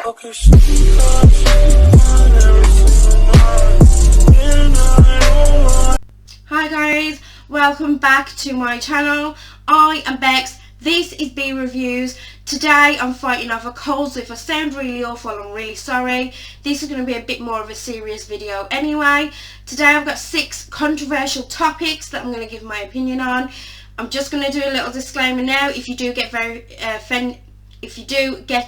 Hi guys, welcome back to my channel. I am Bex. This is B Reviews. Today I'm fighting off a cold, so if I sound really awful, I'm really sorry. This is going to be a bit more of a serious video anyway. Today I've got 6 controversial topics that I'm going to give my opinion on. I'm just going to do a little disclaimer now. If you do get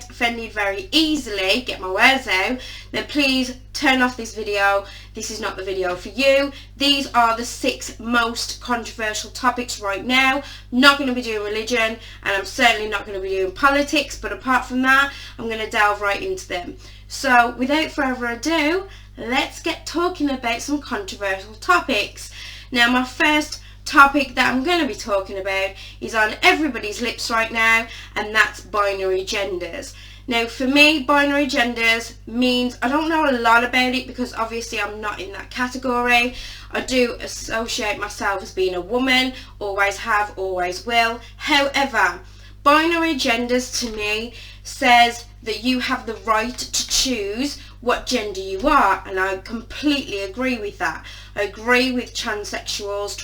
offended very easily, get my words out, then please turn off this video. This is not the video for you. These are the 6 most controversial topics right now. Not going to be doing religion, and I'm certainly not going to be doing politics, but apart from that, I'm going to delve right into them. So without further ado, let's get talking about some controversial topics. Now, my first topic that I'm going to be talking about is on everybody's lips right now, and that's binary genders. Now, for me, binary genders means, I don't know a lot about it because obviously I'm not in that category. I do associate myself as being a woman, always have, always will. However, binary genders to me says that you have the right to choose what gender you are, and I completely agree with that. I agree with transsexuals,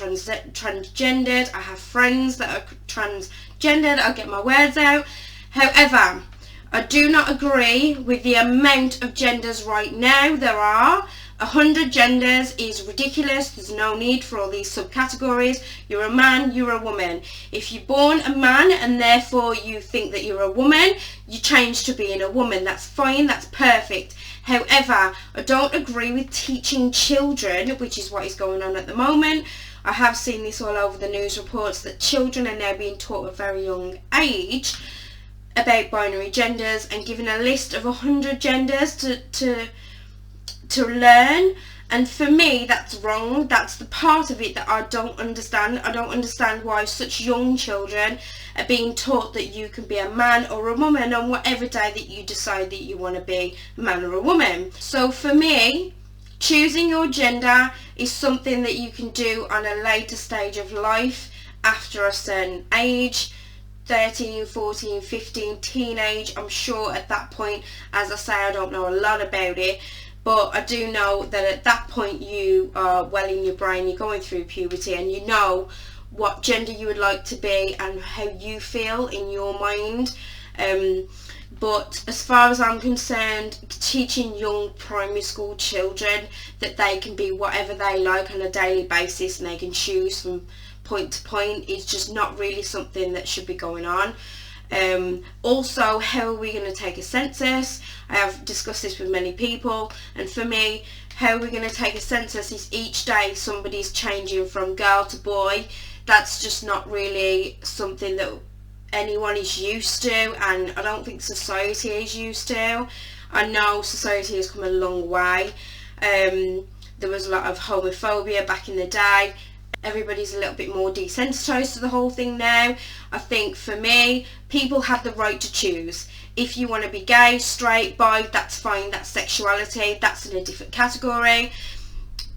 transgendered. I have friends that are transgendered. I'll get my words out. However, I do not agree with the amount of genders right now there are. 100 genders is ridiculous. There's no need for all these subcategories. You're a man, you're a woman. If you're born a man and therefore you think that you're a woman, you change to being a woman. That's fine, that's perfect. However, I don't agree with teaching children, which is what is going on at the moment. I have seen this all over the news reports that children are now being taught at a very young age about binary genders and given a list of 100 genders to learn. And for me, that's wrong. That's the part of it that I don't understand. I don't understand why such young children are being taught that you can be a man or a woman on whatever day that you decide that you want to be a man or a woman. So for me, choosing your gender is something that you can do on a later stage of life after a certain age. 13, 14, 15, teenage. I'm sure at that point, as I say, I don't know a lot about it, but I do know that at that point you are well in your brain, you're going through puberty, and you know what gender you would like to be and how you feel in your mind. But as far as I'm concerned, teaching young primary school children that they can be whatever they like on a daily basis and they can choose from point to point is just not really something that should be going on. Also, how are we going to take a census? I have discussed this with many people, and for me, how we're going to take a census is each day somebody's changing from girl to boy. That's just not really something that anyone is used to, and I don't think society is used to. I know society has come a long way. There was a lot of homophobia back in the day. Everybody's a little bit more desensitised to the whole thing now. I think for me, people have the right to choose. If you want to be gay, straight, bi, that's fine, that's sexuality, that's in a different category.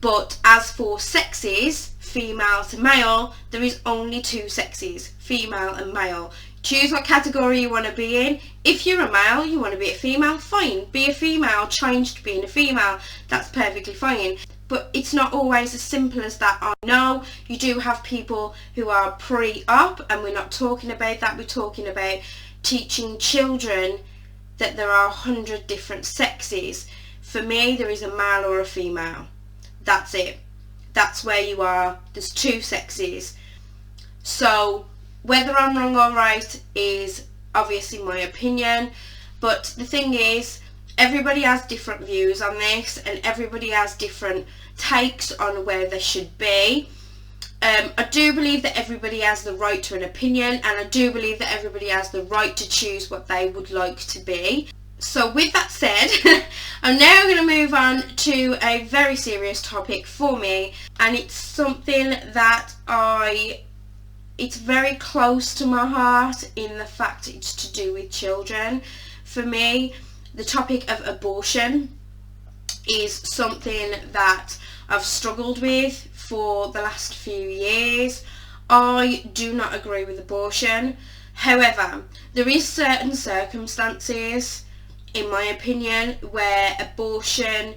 But as for sexes, female to male, there is only 2 sexes, female and male. Choose what category you want to be in. If you're a male, you want to be a female, fine. Be a female, change to being a female, that's perfectly fine. But it's not always as simple as that. I know you do have people who are pre-op, and we're not talking about that. We're talking about teaching children that there are 100 different sexes. For me, there is a male or a female. That's it. That's where you are. There's 2 sexes. So whether I'm wrong or right is obviously my opinion. But the thing is, everybody has different views on this, and everybody has different takes on where they should be. I do believe that everybody has the right to an opinion, and I do believe that everybody has the right to choose what they would like to be. So with that said, I'm now going to move on to a very serious topic for me, and it's something that it's very close to my heart in the fact it's to do with children. For me, the topic of abortion is something that I've struggled with for the last few years. I do not agree with abortion. However, there is certain circumstances in my opinion, where abortion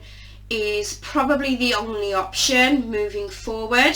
is probably the only option moving forward.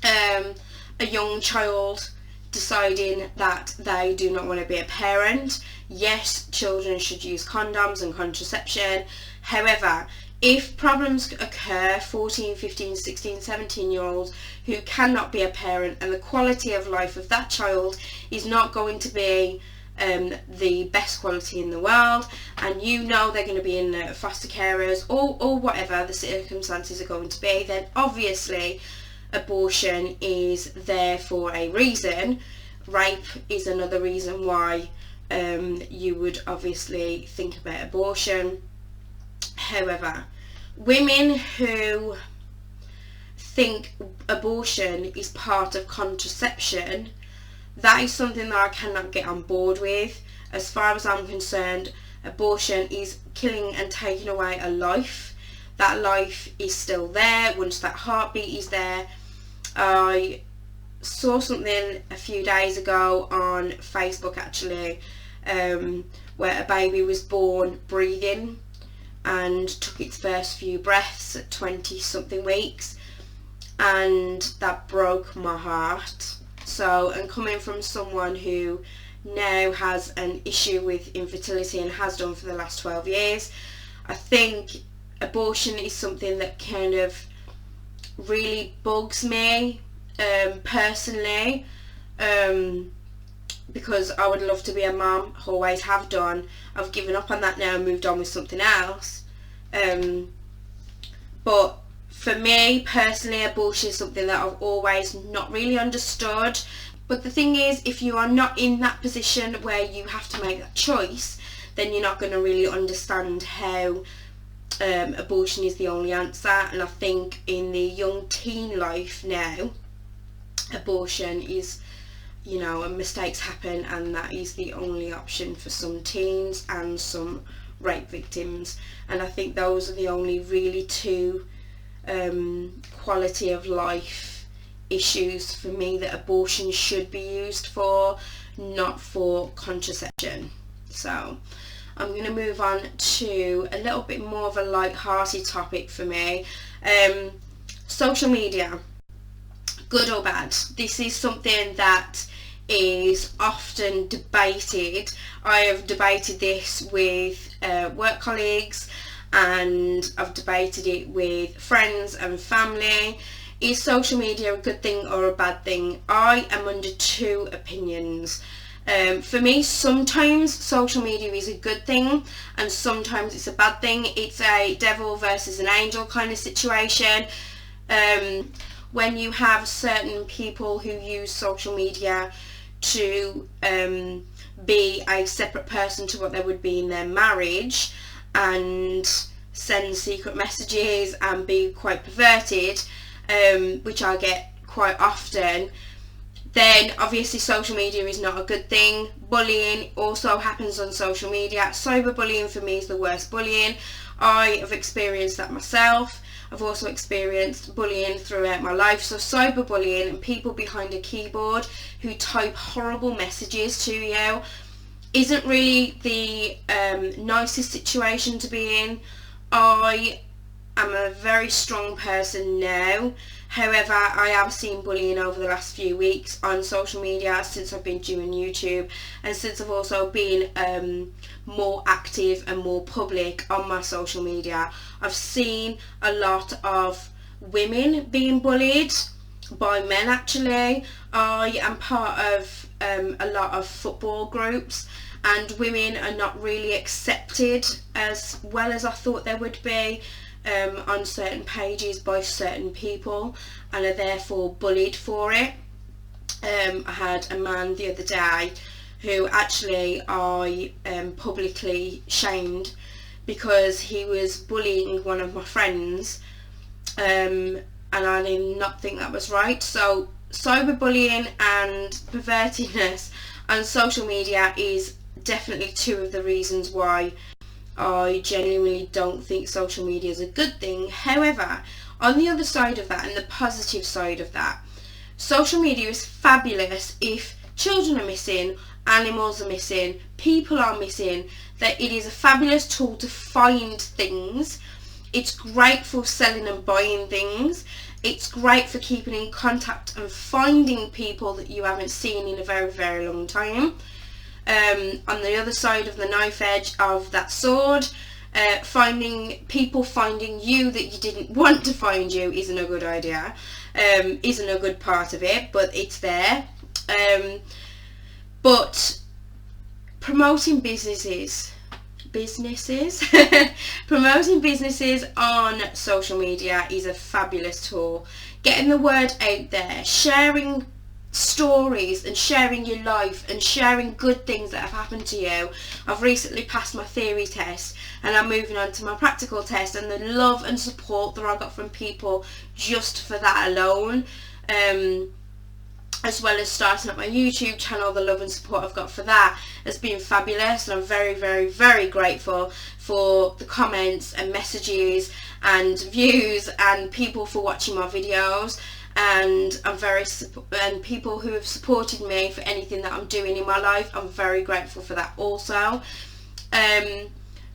A young child deciding that they do not want to be a parent. Yes, children should use condoms and contraception. However, if problems occur, 14, 15, 16, 17 year olds who cannot be a parent, and the quality of life of that child is not going to be the best quality in the world, and you know they're going to be in foster carers or whatever the circumstances are going to be, then obviously abortion is there for a reason. Rape is another reason why you would obviously think about abortion. However, women who think abortion is part of contraception, that is something that I cannot get on board with. As far as I'm concerned, abortion is killing and taking away a life. That life is still there once that heartbeat is there. I saw something a few days ago on Facebook actually, where a baby was born breathing and took its first few breaths at 20 something weeks, and that broke my heart. So, and coming from someone who now has an issue with infertility and has done for the last 12 years, I think abortion is something that kind of really bugs me personally, because I would love to be a mum, always have done. I've given up on that now and moved on with something else, but for me personally, abortion is something that I've always not really understood. But the thing is, if you are not in that position where you have to make that choice, then you're not going to really understand how abortion is the only answer. And I think in the young teen life now, abortion is, you know, mistakes happen, and that is the only option for some teens and some rape victims. And I think those are the only really two quality of life issues for me that abortion should be used for, not for contraception. So I'm going to move on to a little bit more of a light-hearted topic for me. Social media, good or bad? This is something that is often debated. I have debated this with work colleagues, and I've debated it with friends and family. Is social media a good thing or a bad thing? I am under two opinions. For me, sometimes social media is a good thing and sometimes it's a bad thing. It's a devil versus an angel kind of situation. When you have certain people who use social media to be a separate person to what they would be in their marriage, and send secret messages and be quite perverted, which I get quite often, then obviously social media is not a good thing. Bullying also happens on social media. Cyberbullying for me is the worst bullying. I have experienced that myself. I've also experienced bullying throughout my life. So cyberbullying and people behind a keyboard who type horrible messages to you isn't really the nicest situation to be in. I am a very strong person now. However, I have seen bullying over the last few weeks on social media since I've been doing YouTube, and since I've also been more active and more public on my social media. I've seen a lot of women being bullied by men actually. I am part of a lot of football groups, and women are not really accepted as well as I thought they would be on certain pages by certain people, and are therefore bullied for it. I had a man the other day who actually I publicly shamed because he was bullying one of my friends, and I did not think that was right. So cyberbullying and pervertedness on social media is definitely two of the reasons why I genuinely don't think social media is a good thing. However, on the other side of that, and the positive side of that, social media is fabulous if children are missing, animals are missing, people are missing. that it is a fabulous tool to find things. It's great for selling and buying things. It's great for keeping in contact and finding people that you haven't seen in a very, very long time. On the other side of the knife edge of that sword, finding you that you didn't want to find you isn't a good idea, isn't a good part of it, but it's there. But promoting businesses promoting businesses on social media is a fabulous tool. Getting the word out there, sharing stories and sharing your life and sharing good things that have happened to you. I've recently passed my theory test and I'm moving on to my practical test, and the love and support that I got from people just for that alone, as well as starting up my YouTube channel, the love and support I've got for that has been fabulous, and I'm very, very, very grateful for the comments and messages and views and people for watching my videos, and and people who have supported me for anything that I'm doing in my life. I'm very grateful for that also.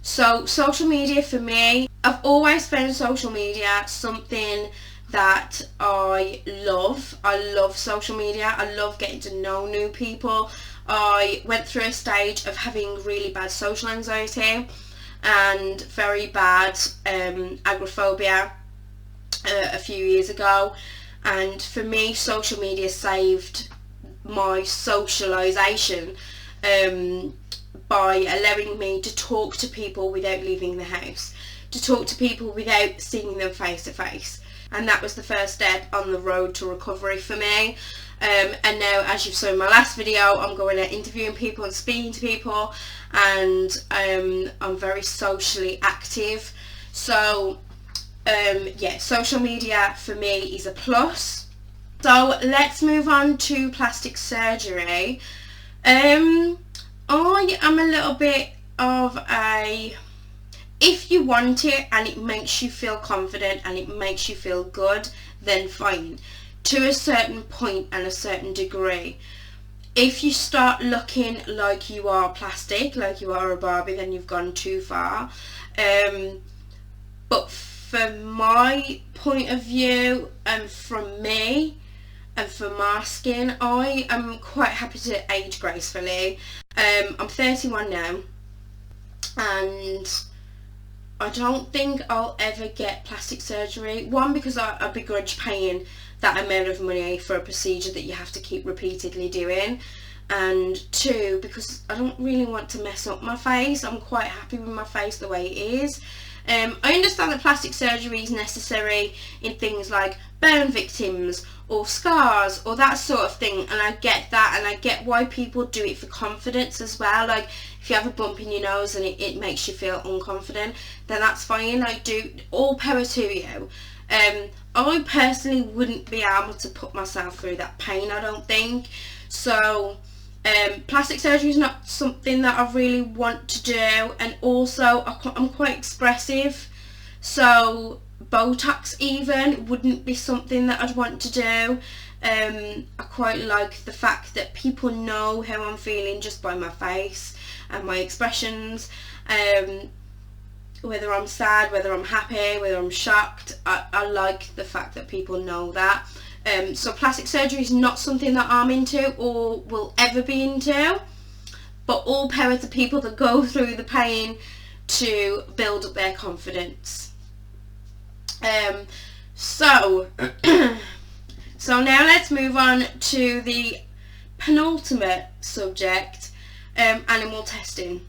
So social media for me, I've always found social media something that I love. I love social media. I love getting to know new people. I went through a stage of having really bad social anxiety and very bad agoraphobia a few years ago, and for me social media saved my socialisation by allowing me to talk to people without leaving the house, to talk to people without seeing them face to face. And that was the first step on the road to recovery for me. And now, as you've saw in my last video, I'm going out interviewing people and speaking to people, and I'm very socially active. So yeah, social media for me is a plus. So let's move on to plastic surgery. I am a little bit of a, if you want it and it makes you feel confident and it makes you feel good, then fine, to a certain point and a certain degree. If you start looking like you are plastic, like you are a Barbie, then you've gone too far. But from my point of view, and from me and for my skin, I am quite happy to age gracefully. I'm 31 now, and I don't think I'll ever get plastic surgery. One, because I begrudge paying that amount of money for a procedure that you have to keep repeatedly doing, and two, because I don't really want to mess up my face. I'm quite happy with my face the way it is. I understand that plastic surgery is necessary in things like burn victims or scars or that sort of thing, and I get that, and I get why people do it for confidence as well. Like if you have a bump in your nose and it makes you feel unconfident, then that's fine. I do, all power to you. I personally wouldn't be able to put myself through that pain, I don't think. So plastic surgery is not something that I really want to do, and also I'm quite expressive, so Botox even wouldn't be something that I'd want to do. I quite like the fact that people know how I'm feeling just by my face and my expressions, whether I'm sad, whether I'm happy, whether I'm shocked. I like the fact that people know that. So plastic surgery is not something that I'm into or will ever be into, but all power to people that go through the pain to build up their confidence. So now let's move on to the penultimate subject, animal testing.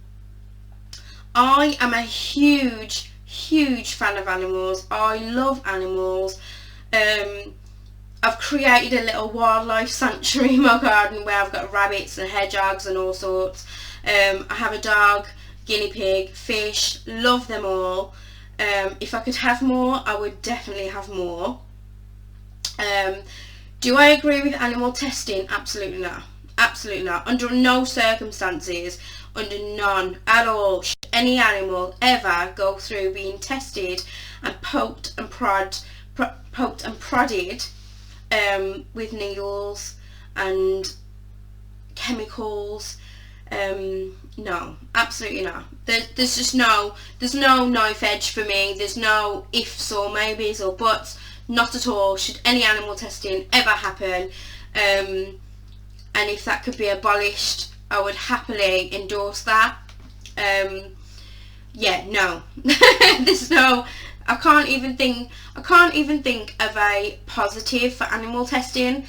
I am a huge fan of animals. I love animals. I've created a little wildlife sanctuary in my garden where I've got rabbits and hedgehogs and all sorts. I have a dog, guinea pig, fish, love them all. If I could have more, I would definitely have more. Do I agree with animal testing? Absolutely not. Absolutely not. Under no circumstances, under none at all, should any animal ever go through being tested and poked and prodded with needles and chemicals no, absolutely not. There's just no knife edge for me. There's no ifs or maybes or buts. Not at all. Should any animal testing ever happen, and if that could be abolished, I would happily endorse that. Yeah, no. There's no. I can't even think of a positive for animal testing.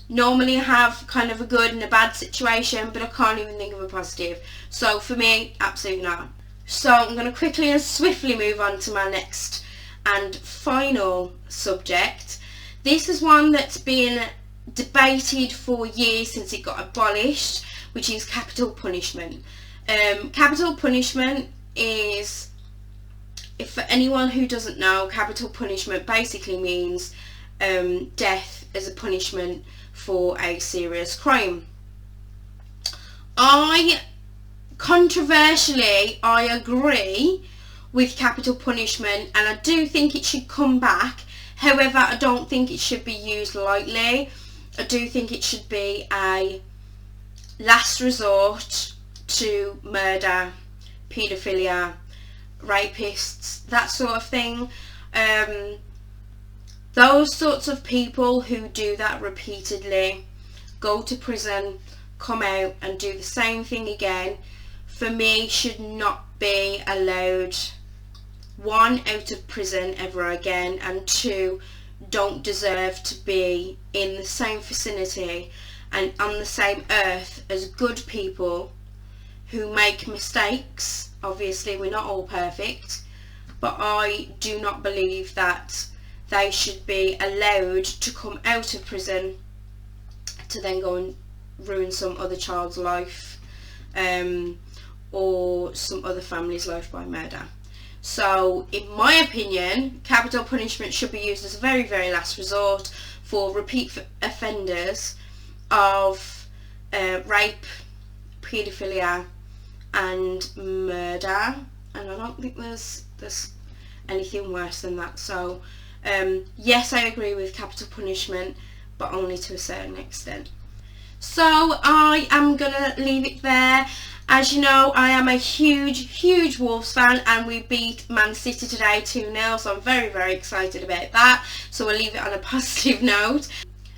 Normally I have kind of a good and a bad situation, but I can't even think of a positive. So for me, absolutely not. So I'm going to quickly and swiftly move on to my next and final subject. This is one that's been debated for years since it got abolished, which is capital punishment. Capital punishment is, if for anyone who doesn't know, capital punishment basically means death as a punishment for a serious crime. Controversially, I agree with capital punishment, and I do think it should come back. However, I don't think it should be used lightly. I do think it should be a last resort to murder, paedophilia, rapists, that sort of thing. Those sorts of people who do that repeatedly, go to prison, come out and do the same thing again, for me should not be allowed, one, out of prison ever again, and two, don't deserve to be in the same vicinity and on the same earth as good people who make mistakes. Obviously we're not all perfect, but I do not believe that they should be allowed to come out of prison to then go and ruin some other child's life, or some other family's life by murder. So in my opinion, capital punishment should be used as a very, very last resort for repeat offenders of rape, paedophilia and murder, and I don't think there's anything worse than that. So yes, I agree with capital punishment, but only to a certain extent. So I am gonna leave it there. As you know, I am a huge Wolves fan, and we beat Man City today 2-0, so I'm very, very excited about that. So we'll leave it on a positive note.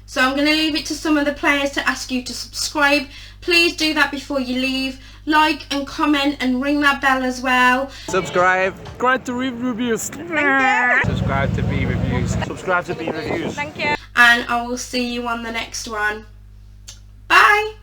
So I'm going to leave it to some of the players to ask you to subscribe. Please do that before you leave. Like and comment and ring that bell as well. Subscribe. Subscribe to Read Reviews. Thank you. Subscribe to B Reviews. Subscribe to B Reviews. Thank you. And I will see you on the next one. Bye.